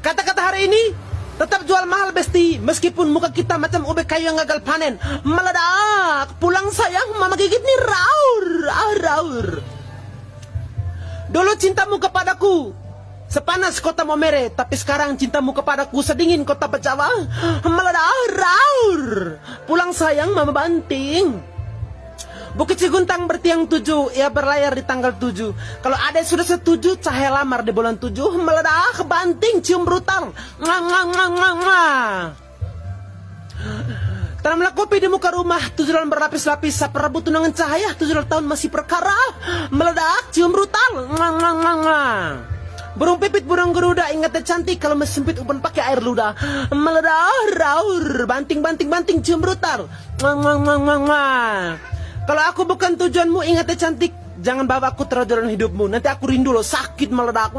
Kata-kata hari ini tetap jual mahal besti, meskipun muka kita macam ube kayu yang gagal panen. Meledak, pulang sayang, mama gigit nih raur, raur. Dulu cintamu kepadaku sepanas kota Momere, tapi sekarang cintamu kepadaku sedingin kota Bejawa. Meledak, raur, pulang sayang, mama banting. Bukit Ciguntang bertiang 7, ia berlayar di tanggal 7. Kalau ada sudah setuju, cahaya lamar di bulan 7. Meledak, banting, cium brutal. Tanamlah kopi di muka rumah, 7 dalam berlapis-lapis. Siapa rebut tunangan cahaya, 7 tahun masih perkara. Meledak, cium brutal. Burung pipit, burung geruda, ingatnya cantik kalau masih sempit uban pakai air ludah. Meledak, raur, banting, cium brutal. Kalau aku bukan tujuanmu, ingatnya cantik, jangan bawa aku terus dalam hidupmu. Nanti aku rindu loh, sakit meledak.